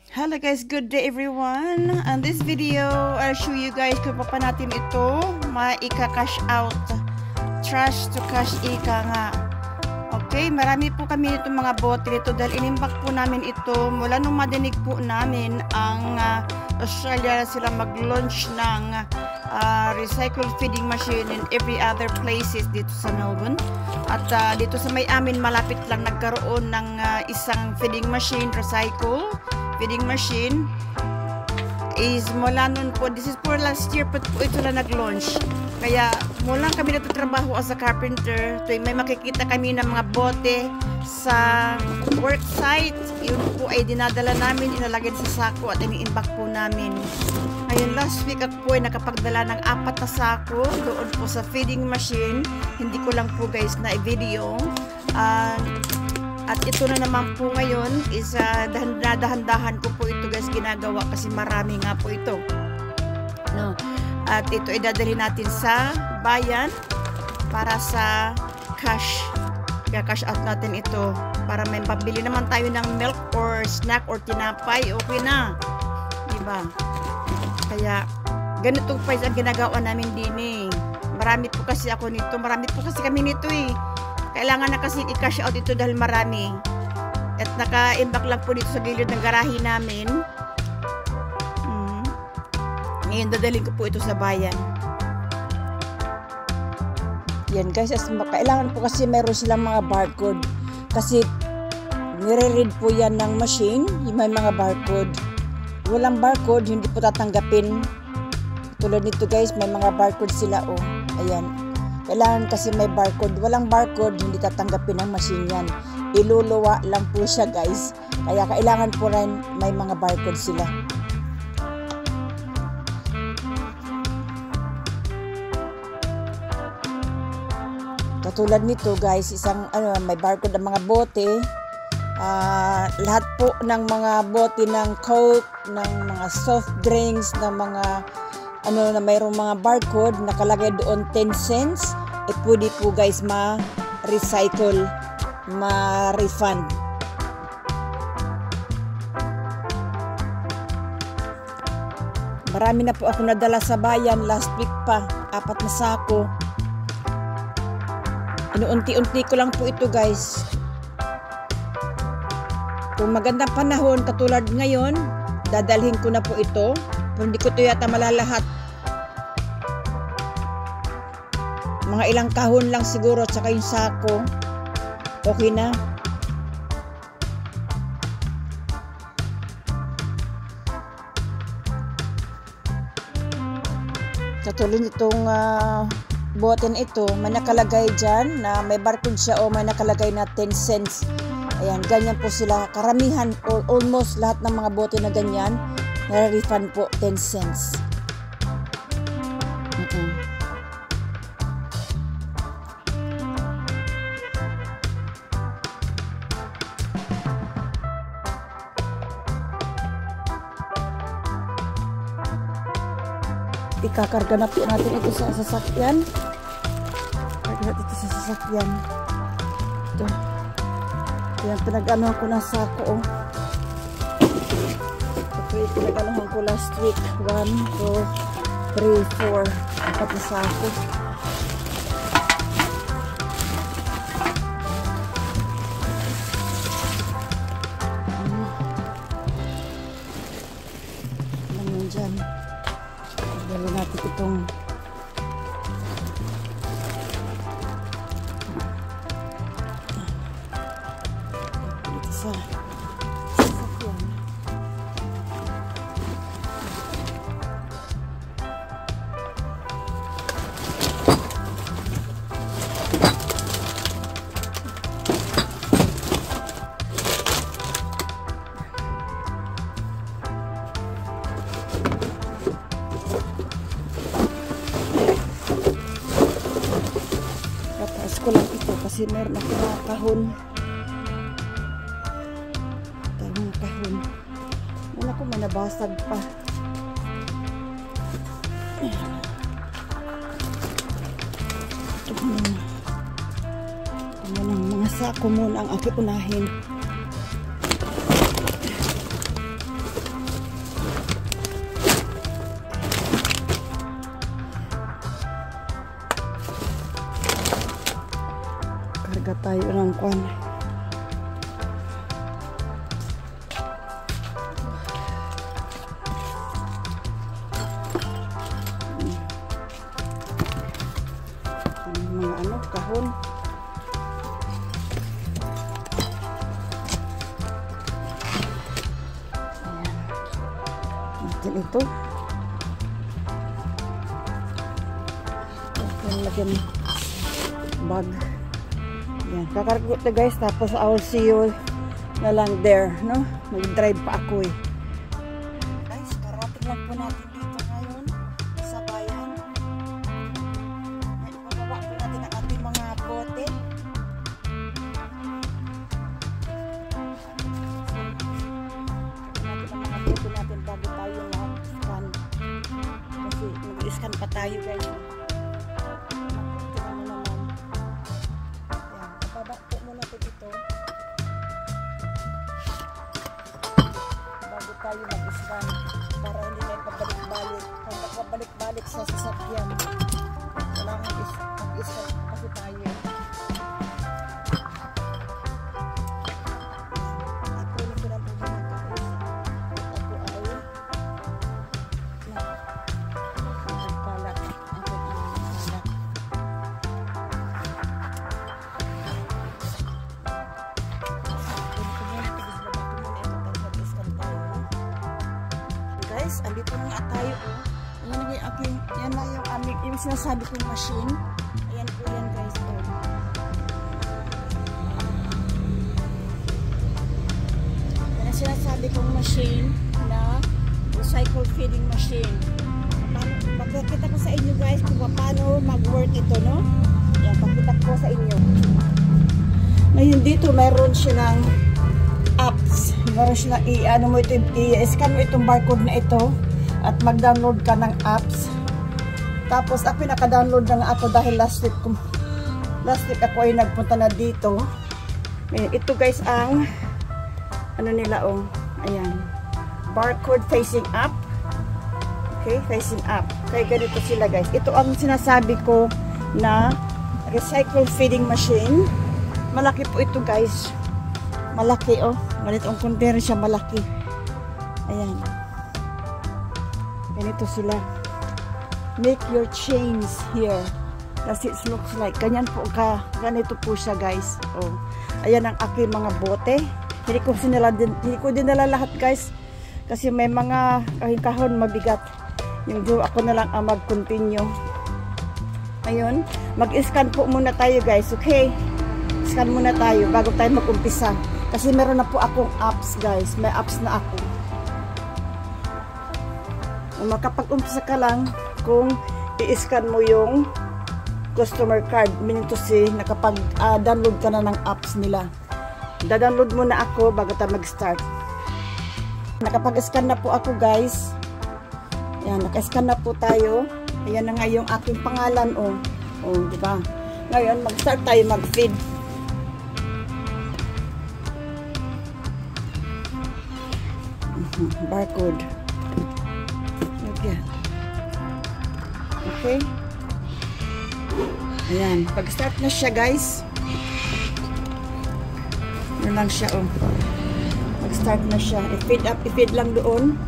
Hello guys, good day everyone. And this video, I'll show you guys kung paano natin ito maika-cash out. Trash to cash ika nga. Okay, marami po kami itong mga bote nito dahil inimbak po namin ito mula nung madinig po namin ang Australia sila mag-launch ng recycled feeding machine in every other places dito sa Melbourne. At dito sa may amin malapit lang nagkaroon ng isang feeding machine, recycle feeding machine is mula nun po, this is for last year po ito na nag-launch. Kaya mula kami nagtatrabaho as a carpenter, tuwing may makikita kami ng mga bote sa work site, yun po ay dinadala namin, inalagay sa sako at iniimbak po namin. Ngayon last week ako po ay nakapagdala ng 4 na sako doon po sa feeding machine. Hindi ko lang po guys na i-video. At ito na naman po ngayon is dahan-dahan ko po ito guys ginagawa kasi marami nga po ito. No. At ito ay dadalhin natin sa bayan para sa cash. Kaya cash out natin ito para may pabili naman tayo ng milk or snack or tinapay, okay na. Diba? Kaya ganito pa ang ginagawa namin din eh. Marami po kasi ako nito, marami po kasi kami nito eh. Kailangan na kasi i-cash out ito dahil marami. At naka-imbak lang po dito sa gilid ng garahe namin. Ngayon dadalhin ko po ito sa bayan. Yan guys, kailangan po kasi meron silang mga barcode. Kasi nire-read po yan ng machine, may mga barcode. Walang barcode, hindi po tatanggapin. Tulad nito guys, may mga barcode sila oh. Ayan. Kailangan kasi may barcode. Walang barcode, hindi tatanggapin ng machine yan. Iluluwa lang po siya guys. Kaya kailangan po rin may mga barcode sila. Katulad nito guys, isang may barcode ang mga bote. Lahat po ng mga bote ng Coke, ng mga soft drinks, ng mga na mayroong mga barcode nakalagay doon 10 cents, pwede po guys ma-recycle, ma-refund. Marami na po ako nadala sa bayan last week pa, 4 na sako. Inuunti-unti ko lang po ito guys. Kung magandang panahon katulad ngayon, dadalhin ko na po ito. Pero hindi ko ito yata malalahat. Mga ilang kahon lang siguro at saka yung sako. Okay na. Katulad itong boten ito, may nakalagay dyan na may barcode siya o may nakalagay na 10 cents. Ayan, ganyan po sila. Karamihan or almost lahat ng mga bote na ganyan, nare-refund po 10 cents. Ikakarga na po natin ito sa sasakyan. Karga natin ito sa sasakyan. Ito. Yan, pinag-anuhan ko ng sako. Oh. Okay, pinag-anuhan ko last week. 1, 2, 3, 4. 4 na sako. Lang yun dyan. Dali natin itong dito sa sasakyan. Ko lang ito kasi meron ako mga kahon. Tayong kahon. Wala ko may nabasag pa. Ito mga sako muna ang aking unahin. Layo ng kwan. Mga ano, kahon. Ayan. Ito. Lagyan bag. Yan, kakargo ito guys, tapos I'll see you na lang there, no? Mag-drive pa ako eh. Guys, karating lang po natin dito ngayon sa bayan. Ipababa po natin ang ating mga bote. Natin ang mga bote natin bago tayo mag-scan. Kasi mag-scan pa tayo guys. Tayo mag-scan para hindi na pabalik-balik. Kung pabalik-balik sa sasakyan, kailangan mag-scan kasi tayo. Ito na sila po mga guys. Ako ay nagpalak. Ako ay nagpalak. Guys, andito na nga tayo oh. Yan na yung aming, yung sinasabi kong machine. Ayan po yan guys oh. Yan ang sinasabi kong machine na recycle feeding machine. Pagkakita ko sa inyo guys kung paano mag-work ito, no? Yan, pagkita ko sa inyo. Ngayon dito mayroon siya ng apps. Meron siya na i-scan mo itong barcode na ito at mag-download ka ng apps. Tapos ako naka-download na nga ako dahil last week ako ay nagpunta na dito. Ito guys ang ano nila oh. Ayan. Barcode facing up. Okay, facing up. Kaya ganito sila guys. Ito ang sinasabi ko na recycle feeding machine. Malaki po ito guys. Malaki oh. Ganito ang container siya, malaki. Ayan. Ganito sila. Make your change here. Kasi it looks like. Ganyan po ganito po siya guys. Oh. Ayan ang aking mga bote. Hindi ko dinala lahat guys. Kasi may mga kahon mabigat. Yung ako na lang ang mag-continue. Ayun. Mag-scan po muna tayo guys. Okay? Scan muna tayo bago tayo mag-umpisa. Kasi meron na po akong apps guys. May apps na ako. Makapag-umpisa ka lang kung i-scan mo yung customer card. Meaning to say, nakapag-download ka na ng apps nila. Da-download muna ako bago tayo mag-start. Nakapag-scan na po ako guys. Ayan, naka-scan na po tayo. Ayan na nga yung aking pangalan. Oh, diba? Ngayon, mag-start tayo mag-feed. Barcode. Okay. Ayan. Pag-start na siya guys. Ano lang siya oh. Mag-start na siya. I-feed up. I-feed lang doon.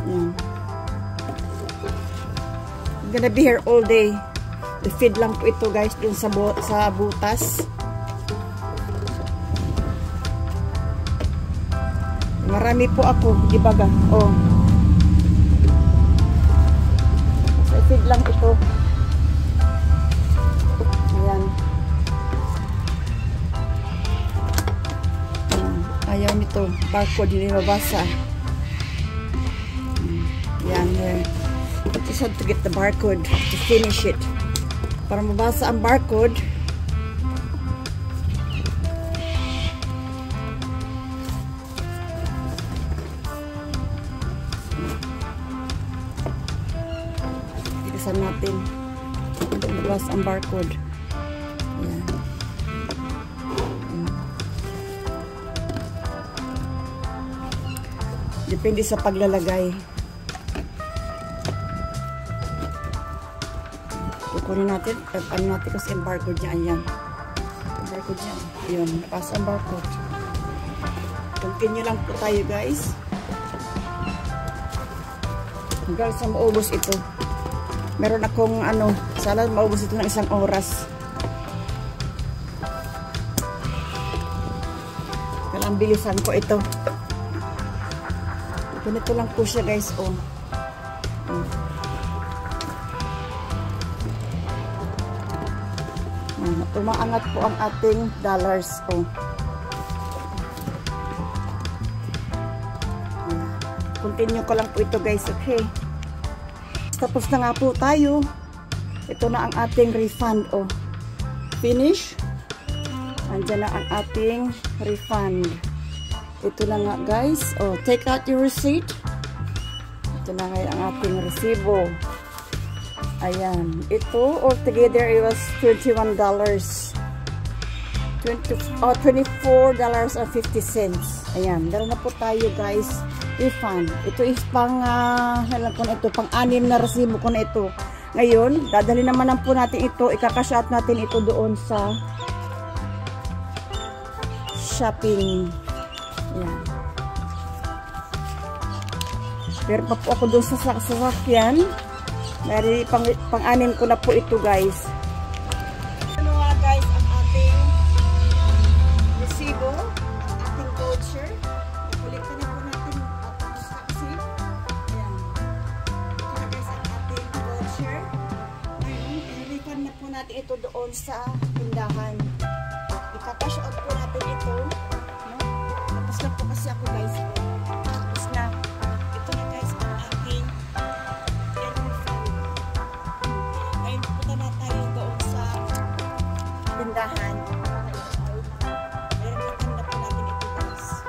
Ayan. I'm gonna be here all day. I-feed lang po ito guys dun sa butas. Marami po ako, di ba ga? Oh. So, i-feed lang ito. Ayan. Ayaw nito. Barcode, hindi mabasa. Ayan. I just have to get the barcode to finish it. Para mabasa ang barcode. Tigasan natin. Mabasa ang barcode. Ayan. Depende sa paglalagay. kunin natin. Ano natin kasi ang barcode niya. Ayan. Ang barcode niya. Ayun. Napasa ang barcode. Continue lang po tayo guys. Hanggang sa maubos ito. Meron akong ano, sana maubos ito ng 1 oras. Kailangan bilisan ko ito. Ganito lang po siya guys. Oh. Umaangat po ang ating dollars. Oh. Continue ko lang po ito guys. Okay. Tapos na nga po tayo. Ito na ang ating refund. Oh. Finish. Andyan na ang ating refund. Ito na nga guys. Oh, take out your receipt. Ito na nga ang ating resibo. Ayan. Ito altogether it was $21. $24.50. Ayan. Meron na po tayo guys. Refund. Ito is pang pang-6 na resibo ko na ito. Ngayon, dadali naman po natin ito. Ika-cash out natin ito doon sa shopping. Ayan. Pero pa po ako doon sa sasakyan. Dari pang-6 ko na po ito guys. Ano nga guys ang ating resibo, ang ating voucher. Nakulikta na po natin ang taxi. Ayan. Ito na guys ang ating voucher. Ngayon, i-refund na po natin ito doon sa tindahan. Ika-cash out po natin ito. No? Tapos na po kasi ako guys. Tapos na. Ito na guys ang ating tindahan. Meron na po natin ito guys.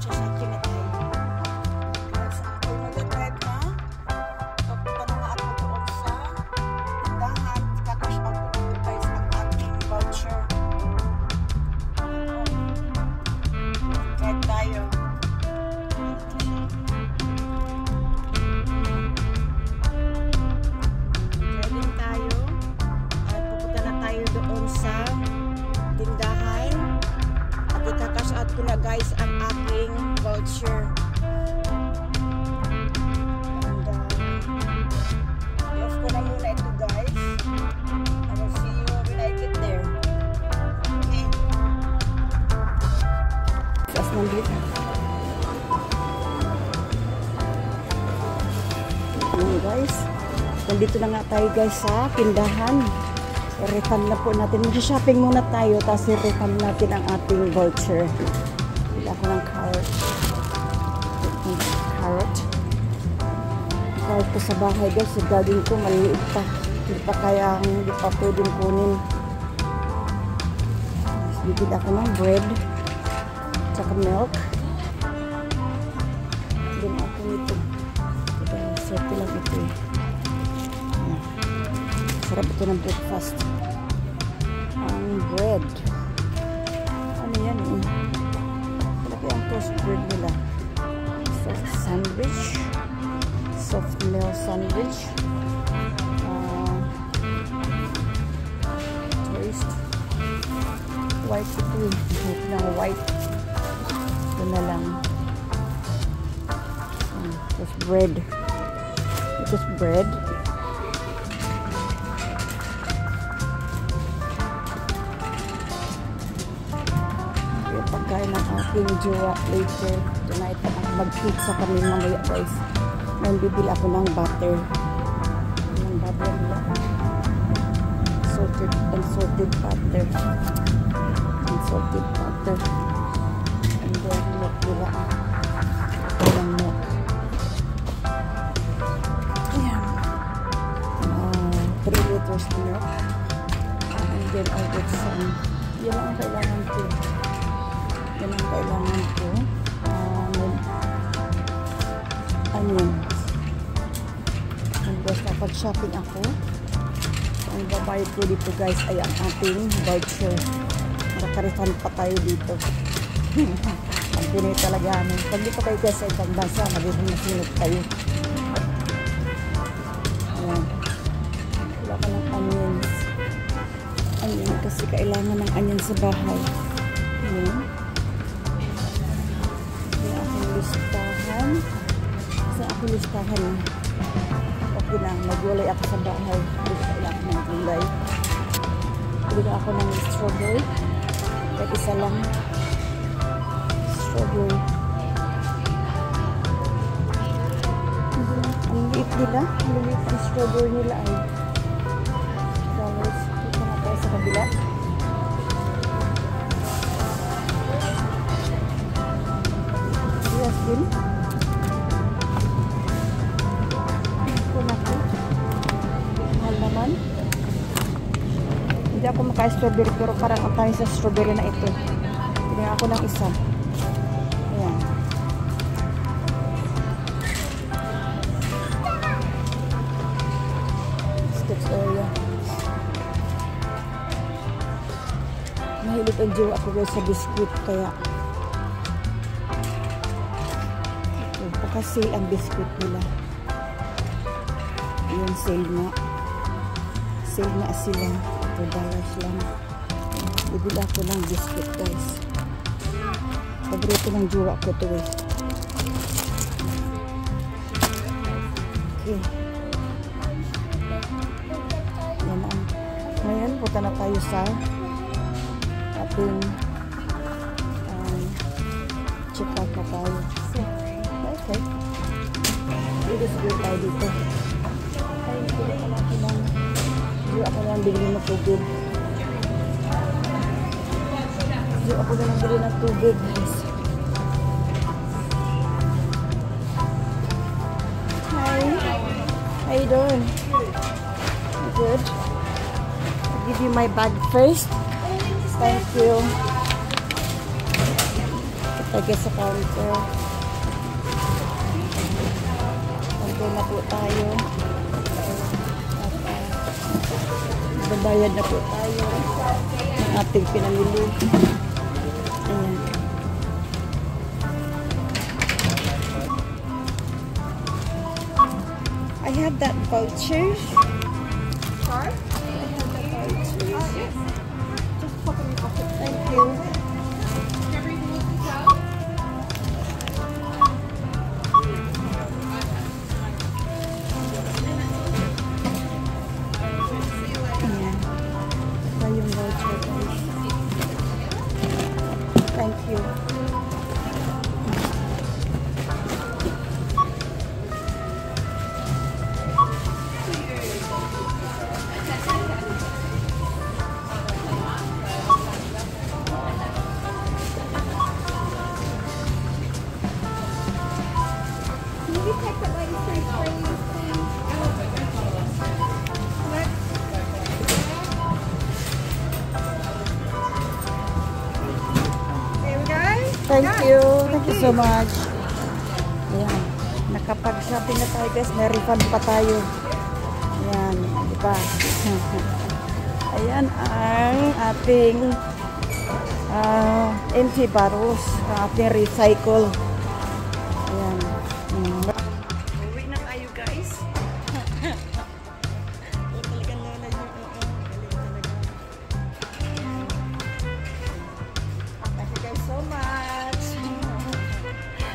Sasakyan na tayo. Sa aking mag-drive na, papunta na nga ako doon sa tindahan. Kakash out ko dito guys ang ating voucher. Drive tayo. Driving tayo. Doon sa tindahan at ika-cash out ko na guys ang aking voucher. And i-off ko na muna ito guys. I will see you when I get there. Okay. Tapos nandito. Ayan guys. Nandito na nga tayo guys sa tindahan. I-refund na po natin. Mag-shopping muna tayo, tapos i-refund natin ang ating voucher. Hindi ako ng carrot. Carrot ko sa bahay guys. Yung gagawin ko, maliit pa. Hindi pa pwedeng kunin. Bibili ako ng bread. Tsaka milk. Doon ako nito. Serte lang ito eh. Sarap ito ng breakfast. Ang bread. Ano yan eh? Malaki ang toast bread nila. Soft sandwich. Soft meal sandwich. Toast. White ito eh. Ito ng white. Ito na lang. Toast bread. Toast bread. Pagkain ng aking jowa later tonight at mag-pizza kami mamaya guys. Ngayon bibili ako ng butter. Ng butter nila. Unsalted butter. Unsalted butter. And then milk nila. Walang milk. Ayan. 3 liters milk. And then I'll get some. Yan lang ang kailangan ko. Yan ang kailangan ko. Onions. And basta pag shopping ako, ang babayad ko dito guys ay ang ating voucher. Nakaka-refund pa tayo dito. Ang pinay talaga namin. Pag dito kayo guys sa ibang bansa, magiging masinot kayo. Ayan. Wala ka Kasi kailangan ng anyan sa bahay. Ayan. Kaya aking listahan. Sa aking listahan. Okay na. Nagulay ako sa bahay. Hindi ko kailangan ng gulay. Bili ako ng strawberry. Kahit isa lang. Strawberry. Ang liit nila. Ang liit ang strawberry nila ay. Dito na tayo sa kabila. Yes, din. Ito na po. Mahal naman. Hindi ako maka-strawberry pero parang ang tayo sa strawberry na ito. Hindi ako ng isa. Ayan. Steps area. Mahilig ang jowa ako guys sa biskuit kaya ito pa kasi ang biskuit nila. Yung sale na. Sale na sila. $2 lang. Bibili ako ng biscuit guys. Paborito ng jowa ko ito eh. Okay. Yan ang. Ngayon, punta na tayo sa ating check out na tayo. So, okay. Let's go tayo dito. Ay, bili ka natin ng jowa ako lang bili ng tubig. Ako na bili ng tubig guys. Hi. How you doing? Good. I'll give you my bag first. Thank you. Itagay sa counter. Counter na po tayo. At babayad na po tayo ng ating pinamili. Ayan. I have that voucher. Sorry? I have that voucher. Oh, yes. Just pop in your pocket. Thank you. Ayan. Ito yung voucher guys. Thank you. Thank you. Thank you so much. Ayan. Nakapag-shopping na tayo guys. May refund pa tayo. Ayan. Diba? Ayan ang ating empty bottles. Ang ating recycle. Ayan. Uwi na tayo guys. Thank you guys so much.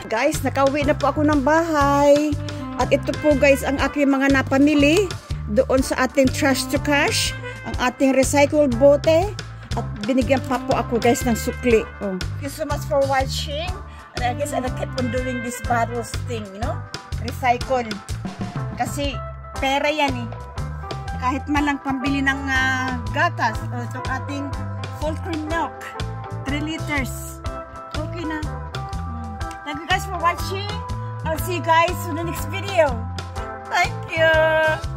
Guys, nakauwi na po ako ng bahay. At ito po guys ang aking mga napamili doon sa ating trash to cash, ang ating recycled bote, at binigyan pa po ako guys ng sukli. Oh. Thank you so much for watching. And I guess I'll keep on doing this bottles thing, you know? Recycle. Kasi pera yan eh. Kahit man lang pambili ng gatas. Itong ating full cream milk. 3 liters. Okay na. Thank you guys for watching. I'll see you guys in the next video. Thank you.